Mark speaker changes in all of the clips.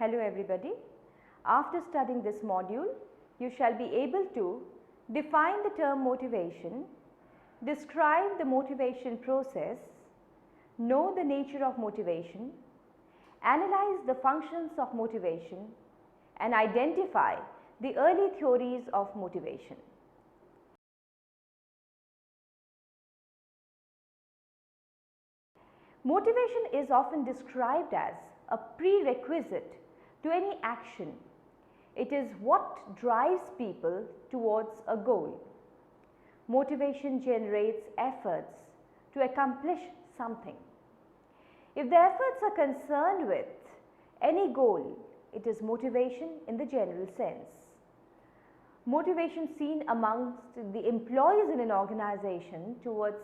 Speaker 1: Hello everybody. After studying this module, you shall be able to define the term motivation, describe the motivation process, know the nature of motivation, analyze the functions of motivation, and identify the early theories of motivation. Motivation is often described as a prerequisite to any action. It is what drives people towards a goal. Motivation generates efforts to accomplish something. If the efforts are concerned with any goal, it is motivation in the general sense. Motivation seen amongst the employees in an organization towards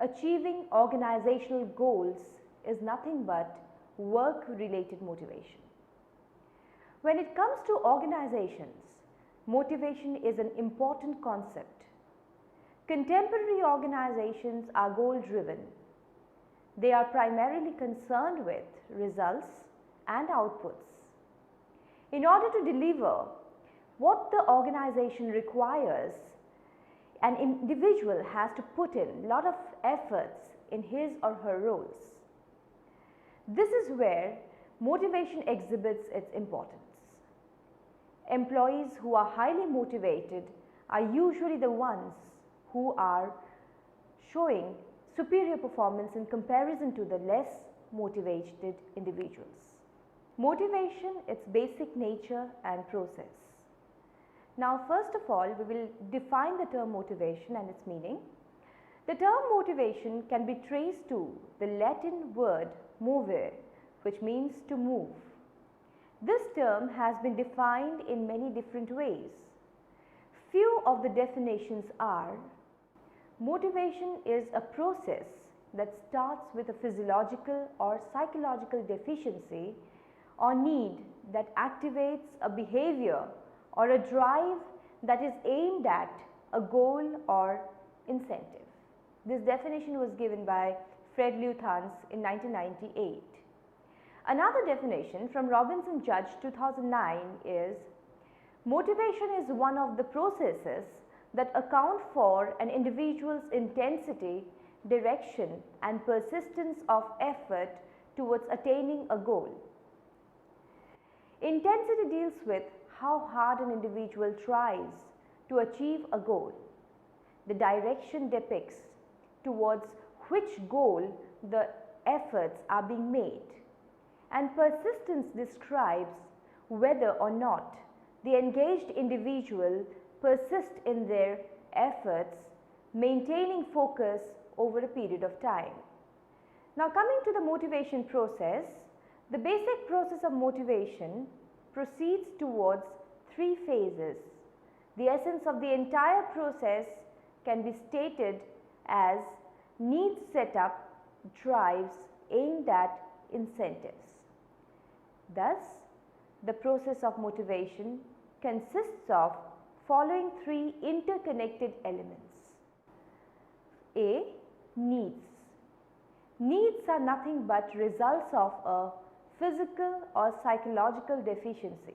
Speaker 1: achieving organizational goals is nothing but work related motivation. When it comes to organizations, motivation is an important concept. Contemporary organizations are goal driven. They are primarily concerned with results and outputs. In order to deliver what the organization requires, an individual has to put in a lot of efforts in his or her roles. This is where motivation exhibits its importance. Employees who are highly motivated are usually the ones who are showing superior performance in comparison to the less motivated individuals. Motivation, its basic nature and process. Now, first of all, we will define the term motivation and its meaning. The term motivation can be traced to the Latin word movere, which means to move. This term has been defined in many different ways. Few of the definitions are: motivation is a process that starts with a physiological or psychological deficiency or need that activates a behavior or a drive that is aimed at a goal or incentive. This definition was given by Fred Luthans in 1998. Another definition from Robinson Judge 2009 is: motivation is one of the processes that account for an individual's intensity, direction and persistence of effort towards attaining a goal. Intensity deals with how hard an individual tries to achieve a goal. The direction depicts towards which goal the efforts are being made, and persistence describes whether or not the engaged individual persists in their efforts, maintaining focus over a period of time. Now, coming to the motivation process, the basic process of motivation proceeds towards three phases. The essence of the entire process can be stated as needs setup, drives aimed at incentives. Thus, the process of motivation consists of following three interconnected elements. A. Needs. Needs are nothing but results of a physical or psychological deficiency.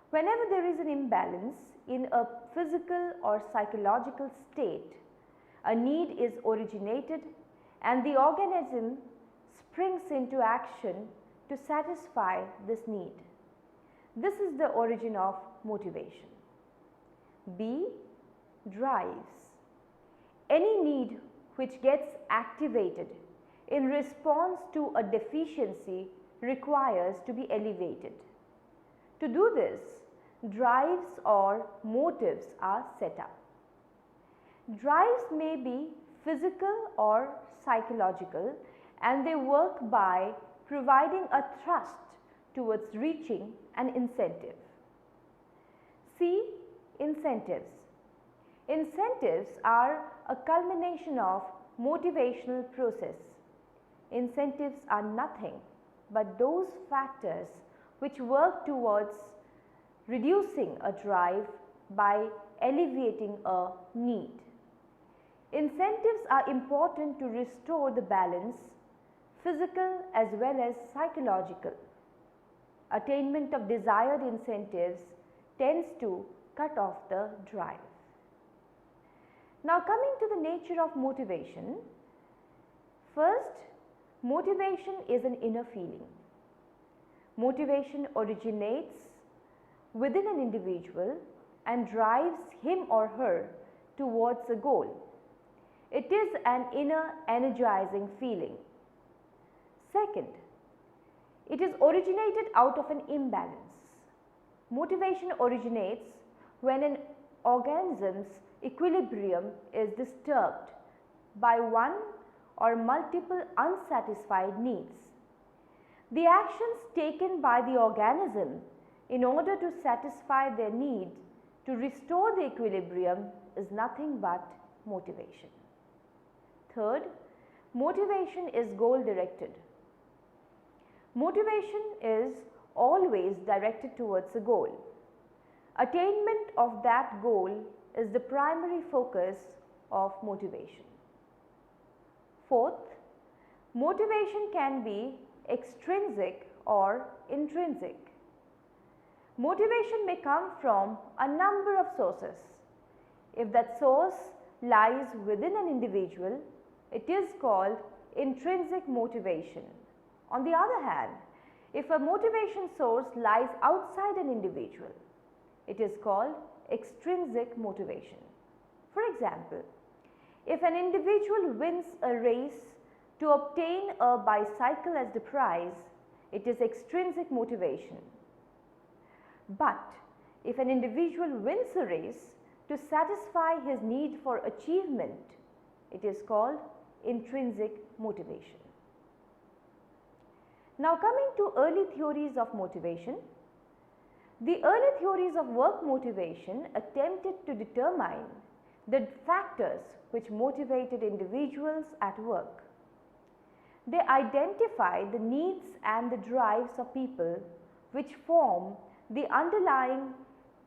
Speaker 1: Whenever there is an imbalance in a physical or psychological state, a need is originated and the organism springs into action to satisfy this need. This is the origin of motivation. B. Drives. Any need which gets activated in response to a deficiency requires to be elevated. To do this, drives or motives are set up. Drives may be physical or psychological, and they work by providing a thrust towards reaching an incentive. C. Incentives. Incentives are a culmination of motivational process. Incentives are nothing but those factors which work towards reducing a drive by alleviating a need. Incentives are important to restore the balance, physical as well as psychological. attainment of desired incentives tends to cut off the drive. Now coming to the nature of motivation, first, motivation is an inner feeling. Motivation originates within an individual and drives him or her towards a goal. It is an inner energizing feeling. Second, it is originated out of an imbalance. Motivation originates when an organism's equilibrium is disturbed by one or multiple unsatisfied needs. The actions taken by the organism in order to satisfy their need to restore the equilibrium is nothing but motivation. Third, motivation is goal directed. Motivation is always directed towards a goal. Attainment of that goal is the primary focus of motivation. Fourth, motivation can be extrinsic or intrinsic. Motivation may come from a number of sources. If that source lies within an individual, it is called intrinsic motivation. On the other hand, if a motivation source lies outside an individual, it is called extrinsic motivation. For example, if an individual wins a race to obtain a bicycle as the prize, it is extrinsic motivation. But if an individual wins a race to satisfy his need for achievement, it is called intrinsic motivation. Now coming to early theories of motivation, the early theories of work motivation attempted to determine the factors which motivated individuals at work. They identified the needs and the drives of people which form the underlying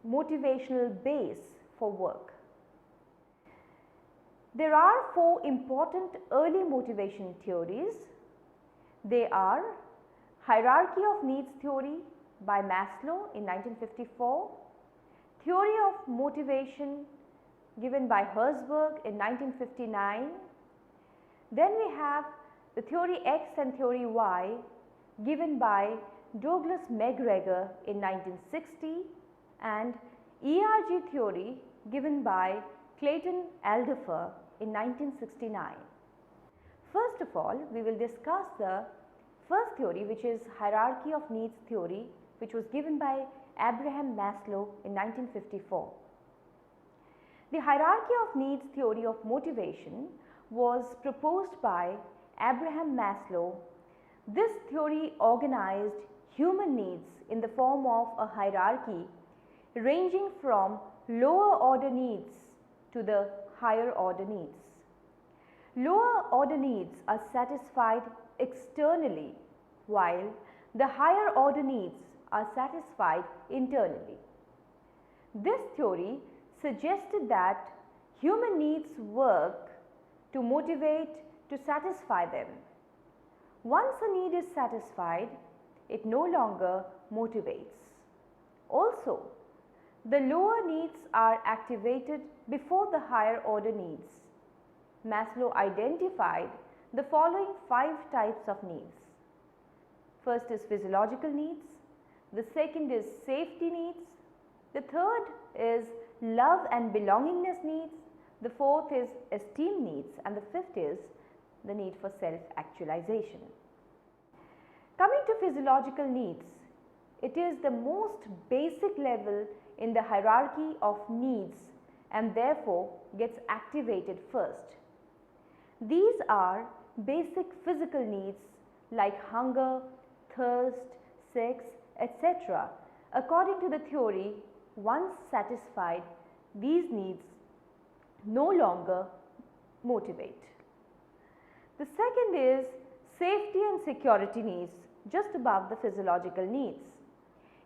Speaker 1: motivational base for work. There are four important early motivation theories. They are Hierarchy of Needs theory by Maslow in 1954, Theory of Motivation given by Herzberg in 1959. Then we have the Theory X and Theory Y given by Douglas Mcgregor in 1960 and ERG theory given by Clayton Alderfer in 1969. First of all, we will discuss the first theory, which is Hierarchy of Needs theory, which was given by Abraham Maslow in 1954. The Hierarchy of Needs theory of motivation was proposed by Abraham Maslow. This theory organized human needs in the form of a hierarchy ranging from lower order needs to the higher order needs. Lower order needs are satisfied externally, while the higher order needs are satisfied internally. This theory suggested that human needs work to motivate to satisfy them. Once a need is satisfied, it no longer motivates. Also, the lower needs are activated before the higher order needs. Maslow identified the following 5 types of needs. First is physiological needs, the second is safety needs, the third is love and belongingness needs, the fourth is esteem needs, and the fifth is the need for self-actualization. Coming to physiological needs, it is the most basic level in the hierarchy of needs and therefore gets activated first. These are basic physical needs like hunger, thirst, sex, etc. According to the theory, once satisfied, these needs no longer motivate. The second is safety and security needs, just above the physiological needs.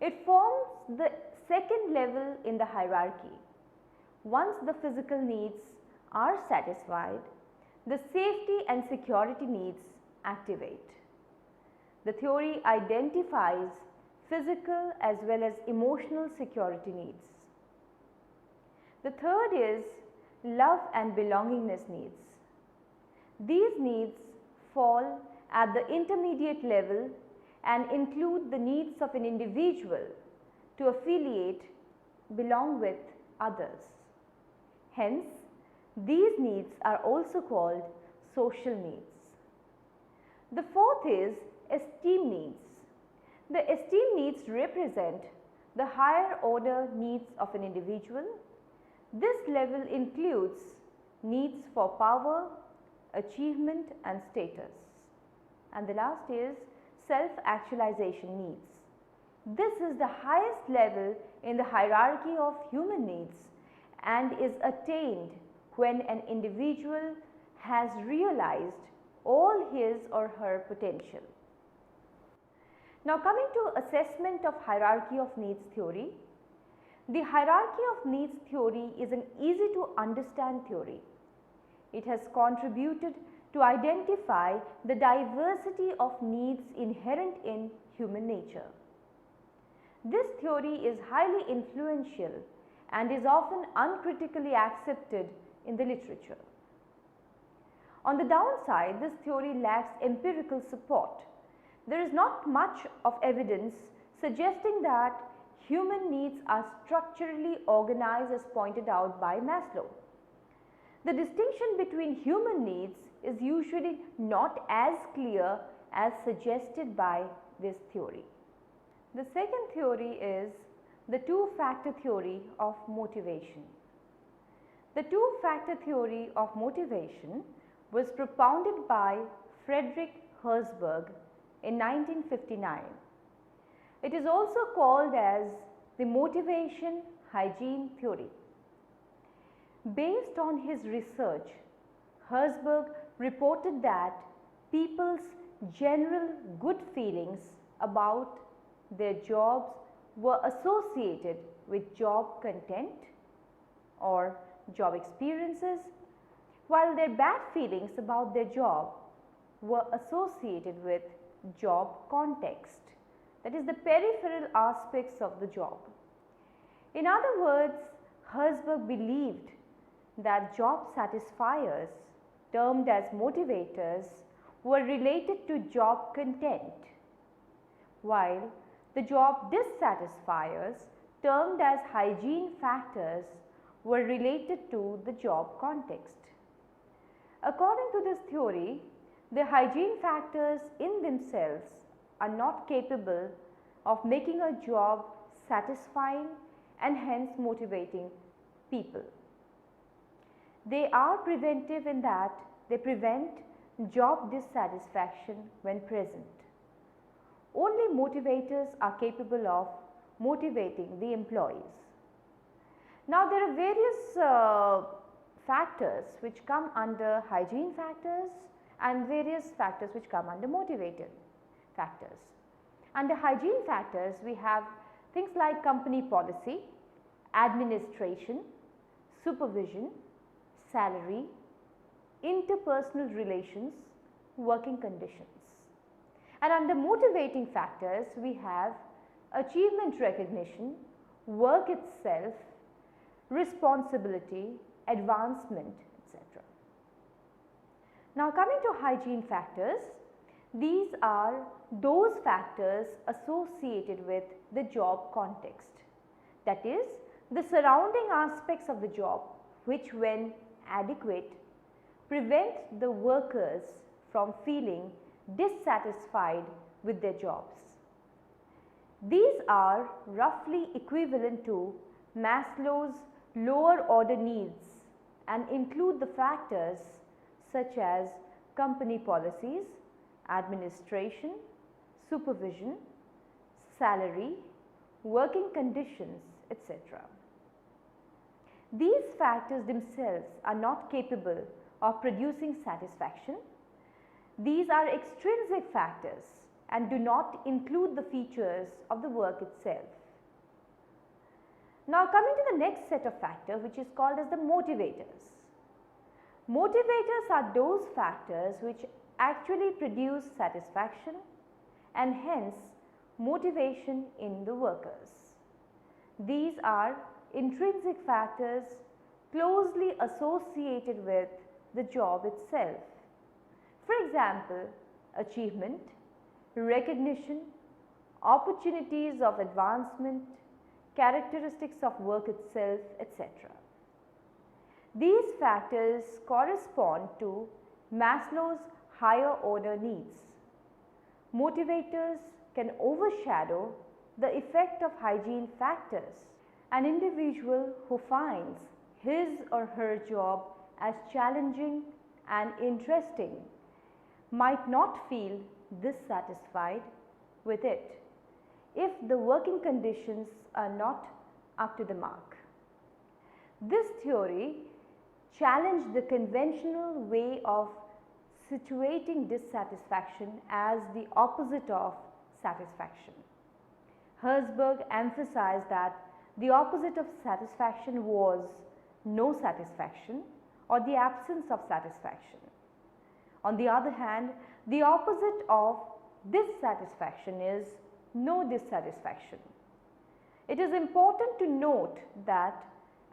Speaker 1: It forms the second level in the hierarchy. Once the physical needs are satisfied, the safety and security needs activate. The theory identifies physical as well as emotional security needs. The third is love and belongingness needs. These needs fall at the intermediate level and include the needs of an individual to affiliate, belong with others. Hence, these needs are also called social needs. The fourth is esteem needs. The esteem needs represent the higher order needs of an individual. This level includes needs for power, achievement and status. And the last is self-actualization needs. This is the highest level in the hierarchy of human needs and is attained when an individual has realized all his or her potential. Now coming to assessment of hierarchy of needs theory. The hierarchy of needs theory is an easy to understand theory. It has contributed to identify the diversity of needs inherent in human nature. This theory is highly influential and is often uncritically accepted in the literature. On the downside, this theory lacks empirical support. There is not much of evidence suggesting that human needs are structurally organized as pointed out by Maslow. The distinction between human needs is usually not as clear as suggested by this theory. The second theory is the two-factor theory of motivation. The two-factor theory of motivation was propounded by Herzberg in 1959. It is also called as the motivation hygiene theory. Based on his research, Herzberg reported that people's general good feelings about their jobs were associated with job content or job experiences, while their bad feelings about their job were associated with job context, that is the peripheral aspects of the job. In other words, Herzberg believed that job satisfiers, termed as motivators, were related to job content, while the job dissatisfiers, termed as hygiene factors, were related to the job context. According to this theory, the hygiene factors in themselves are not capable of making a job satisfying and hence motivating people. They are preventive in that they prevent job dissatisfaction when present. Only motivators are capable of motivating the employees. Now there are various factors which come under hygiene factors and various factors which come under motivator factors. Under hygiene factors, we have things like company policy, administration, supervision, salary, interpersonal relations, working conditions. And under motivating factors, we have achievement recognition, work itself, responsibility, advancement, etc. Now coming to hygiene factors, these are those factors associated with the job context, that is the surrounding aspects of the job which when adequate prevent the workers from feeling dissatisfied with their jobs. These are roughly equivalent to Maslow's lower order needs and include the factors such as company policies, administration, supervision, salary, working conditions, etc. These factors themselves are not capable of producing satisfaction. These are extrinsic factors and do not include the features of the work itself. Now coming to the next set of factors, which is called as the motivators. Motivators are those factors which actually produce satisfaction and hence motivation in the workers. These are intrinsic factors closely associated with the job itself. For example, achievement, recognition, opportunities of advancement, characteristics of work itself, etc. These factors correspond to Maslow's higher order needs. Motivators can overshadow the effect of hygiene factors. An individual who finds his or her job as challenging and interesting might not feel dissatisfied with it if the working conditions are not up to the mark. This theory challenged the conventional way of situating dissatisfaction as the opposite of satisfaction. Herzberg emphasized that the opposite of satisfaction was no satisfaction or the absence of satisfaction. On the other hand, the opposite of dissatisfaction is no dissatisfaction. It is important to note that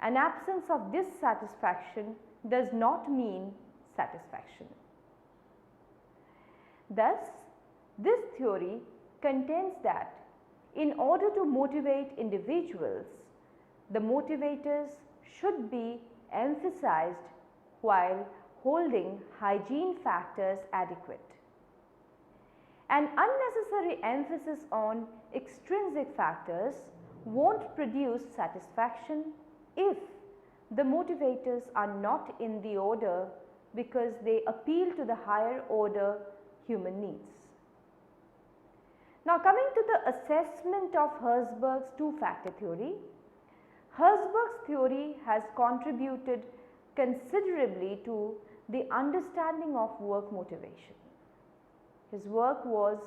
Speaker 1: an absence of dissatisfaction does not mean satisfaction. Thus, this theory contends that in order to motivate individuals, the motivators should be emphasized while holding hygiene factors adequate. An unnecessary emphasis on extrinsic factors won't produce satisfaction if the motivators are not in the order because they appeal to the higher order human needs. Now, coming to the assessment of Herzberg's two-factor theory, Herzberg's theory has contributed considerably to the understanding of work motivation. His work was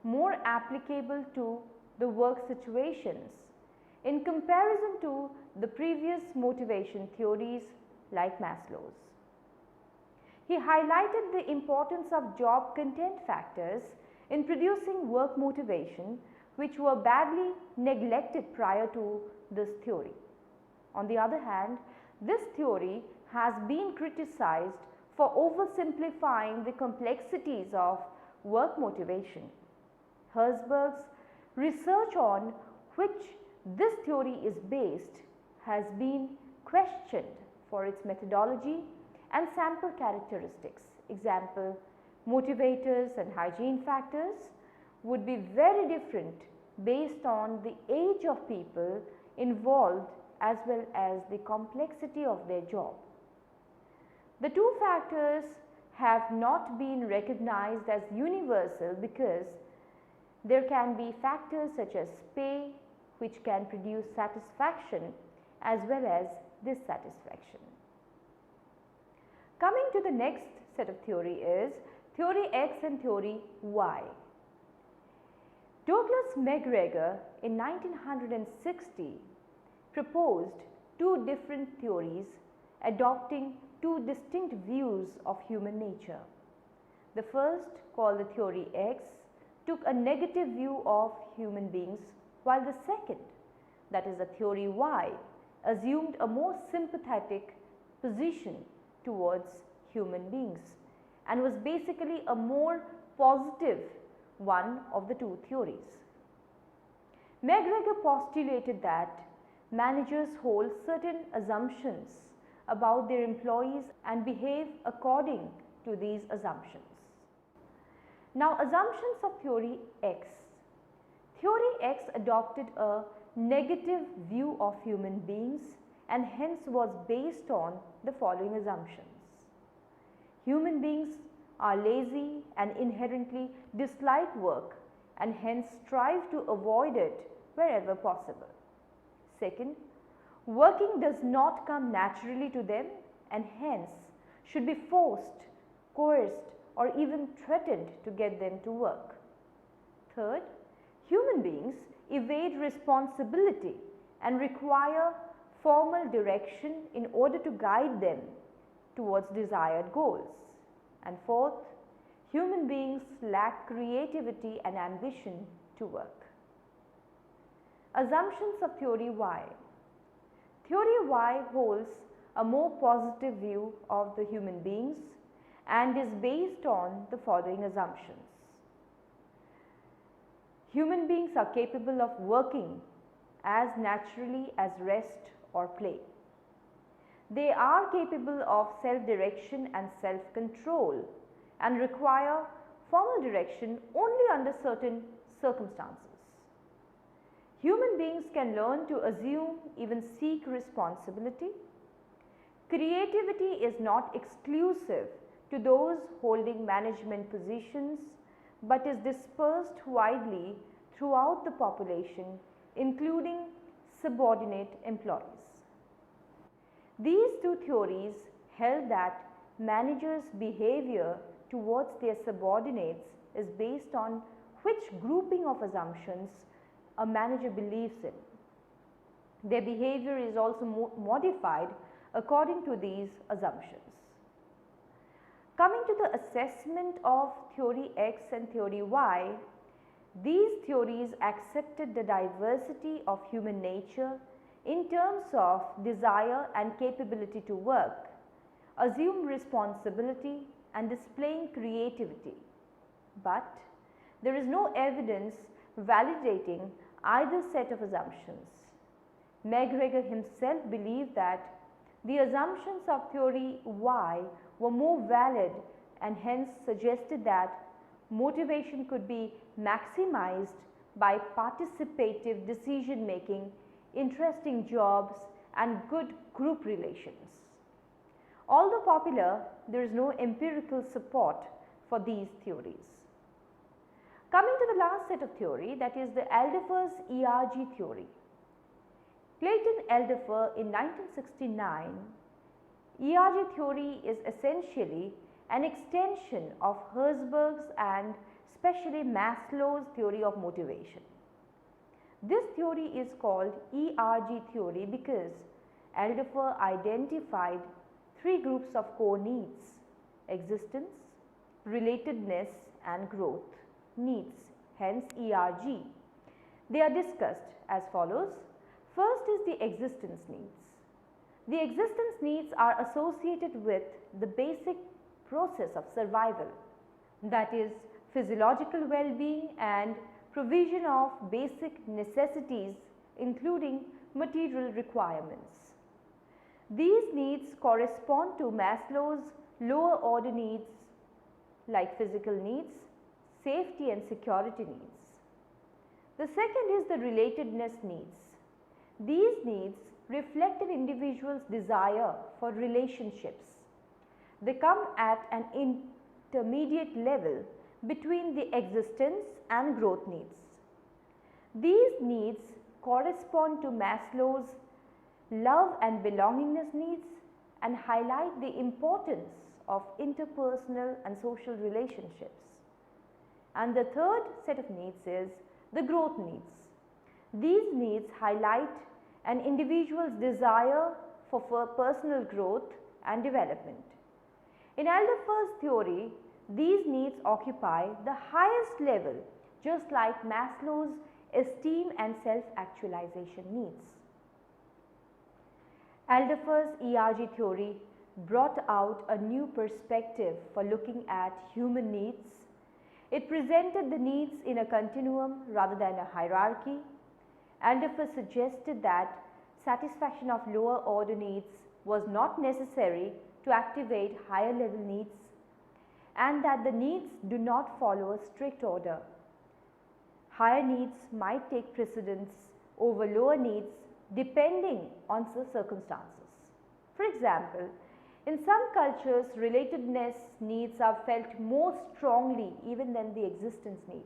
Speaker 1: more applicable to the work situations in comparison to the previous motivation theories like Maslow's. He highlighted the importance of job content factors in producing work motivation, which were badly neglected prior to this theory. On the other hand, this theory has been criticized for oversimplifying the complexities of work motivation. Herzberg's research on which this theory is based has been questioned for its methodology and sample characteristics. Example, motivators and hygiene factors would be very different based on the age of people involved as well as the complexity of their job. The two factors have not been recognized as universal because there can be factors such as pay which can produce satisfaction as well as dissatisfaction. Coming to the next set of theory is theory X and theory Y. Douglas Mcgregor in 1960 proposed two different theories adopting two distinct views of human nature. The first, called the theory X, took a negative view of human beings, while the second, that is the theory Y, assumed a more sympathetic position towards human beings and was basically a more positive one of the two theories. Mcgregor postulated that managers hold certain assumptions about their employees and behave according to these assumptions. Now, assumptions of theory X. Theory X adopted a negative view of human beings and hence was based on the following assumptions. Human beings are lazy and inherently dislike work and hence strive to avoid it wherever possible. Second, working does not come naturally to them and hence should be forced, coerced or even threatened to get them to work. Third, human beings evade responsibility and require formal direction in order to guide them towards desired goals. And fourth, human beings lack creativity and ambition to work. Assumptions of Theory Y. Theory Y holds a more positive view of the human beings and is based on the following assumptions. Human beings are capable of working as naturally as rest or play. They are capable of self-direction and self-control and require formal direction only under certain circumstances. Human beings can learn to assume, even seek responsibility. Creativity is not exclusive to those holding management positions, but is dispersed widely throughout the population, including subordinate employees. These two theories held that managers' behavior towards their subordinates is based on which grouping of assumptions a manager believes in. Their behavior is also modified according to these assumptions. Coming to the assessment of Theory X and Theory Y, these theories accepted the diversity of human nature in terms of desire and capability to work, assume responsibility and displaying creativity. But there is no evidence validating either set of assumptions. Mcgregor himself believed that the assumptions of Theory Y were more valid and hence suggested that motivation could be maximized by participative decision making, interesting jobs and good group relations. Although popular, there is no empirical support for these theories. Coming to the last set of theory, that is the Alderfer's ERG theory. Clayton Alderfer in 1969, ERG theory is essentially an extension of Herzberg's and especially Maslow's theory of motivation. This theory is called ERG theory because Alderfer identified three groups of core needs: existence, relatedness and growth needs, hence ERG. They are discussed as follows. First is the existence needs. The existence needs are associated with the basic process of survival, that is physiological well-being and provision of basic necessities including material requirements. These needs correspond to Maslow's lower order needs like physical needs, safety and security needs. The second is the relatedness needs. These needs reflect an individual's desire for relationships. They come at an intermediate level between the existence and growth needs. These needs correspond to Maslow's love and belongingness needs and highlight the importance of interpersonal and social relationships. And the third set of needs is the growth needs. These needs highlight an individual's desire for personal growth and development. In Alderfer's theory, these needs occupy the highest level, just like Maslow's esteem and self-actualization needs. Alderfer's ERG theory brought out a new perspective for looking at human needs. It presented the needs in a continuum rather than a hierarchy. Alderfer suggested that satisfaction of lower order needs was not necessary to activate higher level needs and that the needs do not follow a strict order. Higher needs might take precedence over lower needs depending on the circumstances. For example, in some cultures, relatedness needs are felt more strongly even than the existence needs.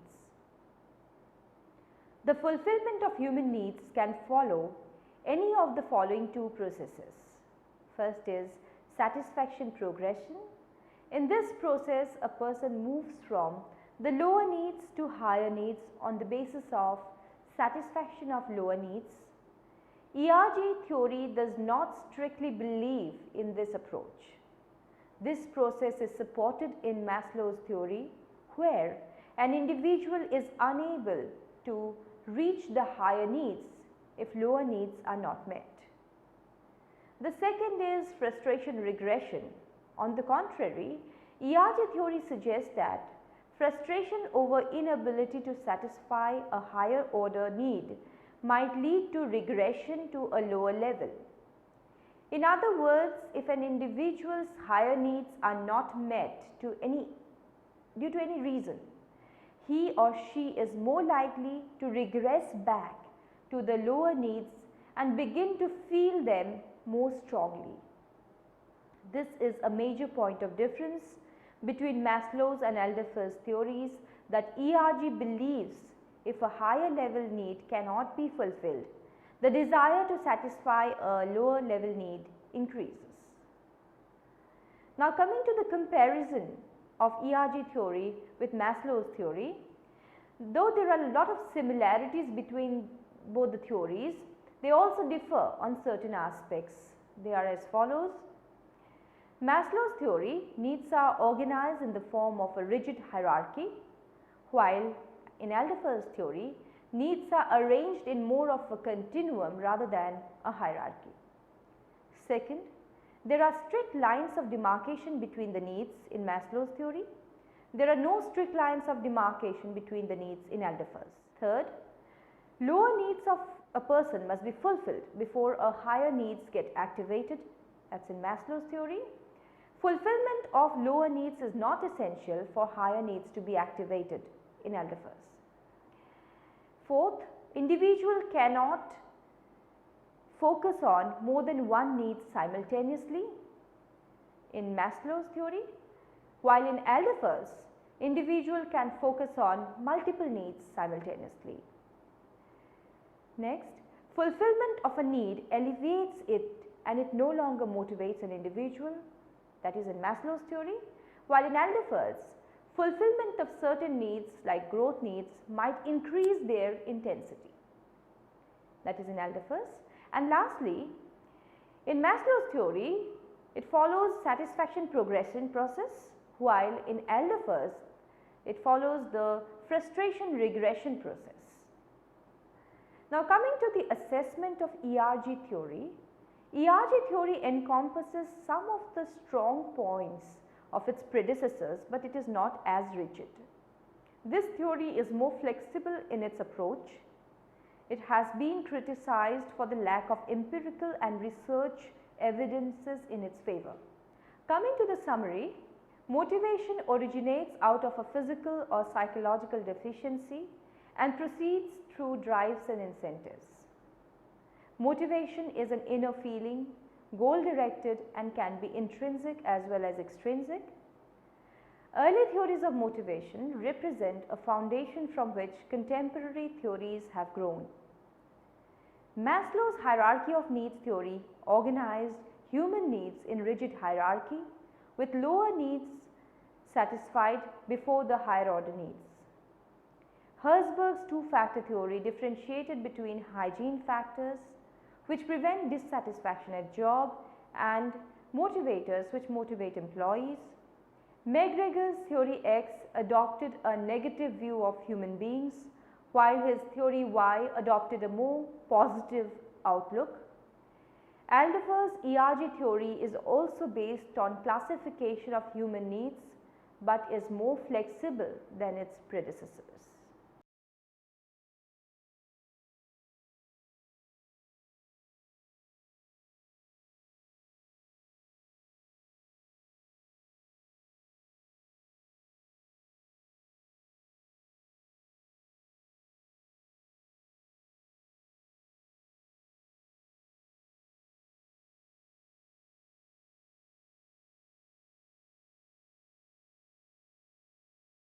Speaker 1: The fulfillment of human needs can follow any of the following two processes. First is satisfaction progression. In this process, a person moves from the lower needs to higher needs on the basis of satisfaction of lower needs. ERG theory does not strictly believe in this approach. This process is supported in Maslow's theory, where an individual is unable to reach the higher needs if lower needs are not met. The second is frustration regression. On the contrary, ERG theory suggests that frustration over inability to satisfy a higher order need might lead to regression to a lower level. In other words, if an individual's higher needs are not met due to any reason, he or she is more likely to regress back to the lower needs and begin to feel them more strongly. This is a major point of difference between Maslow's and Alderfer's theories, that ERG believes if a higher level need cannot be fulfilled, the desire to satisfy a lower level need increases. Now coming to the comparison of ERG theory with Maslow's theory, though there are a lot of similarities between both the theories, they also differ on certain aspects. They are as follows. Maslow's theory, needs are organized in the form of a rigid hierarchy, while in Alderfer's theory, needs are arranged in more of a continuum rather than a hierarchy. Second, there are strict lines of demarcation between the needs in Maslow's theory. There are no strict lines of demarcation between the needs in Alderfer's. Third, lower needs of a person must be fulfilled before a higher needs get activated. That is in Maslow's theory. Fulfillment of lower needs is not essential for higher needs to be activated in Alderfer's. Fourth, individual cannot focus on more than one need simultaneously in Maslow's theory, while in Alderfer's, individual can focus on multiple needs simultaneously. Next, fulfillment of a need elevates it and it no longer motivates an individual, that is in Maslow's theory, while in Alderfer's, fulfillment of certain needs like growth needs might increase their intensity, that is in Alderfer's. And lastly, in Maslow's theory, it follows satisfaction progression process, while in Alderfer's, it follows the frustration regression process. Now coming to the assessment of ERG theory encompasses some of the strong points of its predecessors, but it is not as rigid. This theory is more flexible in its approach. It has been criticized for the lack of empirical and research evidences in its favor. Coming to the summary, motivation originates out of a physical or psychological deficiency and proceeds through drives and incentives. Motivation is an inner feeling, goal directed, and can be intrinsic as well as extrinsic. Early theories of motivation represent a foundation from which contemporary theories have grown. Maslow's hierarchy of needs theory organized human needs in rigid hierarchy with lower needs satisfied before the higher order needs. Herzberg's two-factor theory differentiated between hygiene factors, which prevent dissatisfaction at job, and motivators, which motivate employees. Mcgregor's theory X adopted a negative view of human beings, while his theory Y adopted a more positive outlook. Alderfer's ERG theory is also based on classification of human needs, but is more flexible than its predecessors.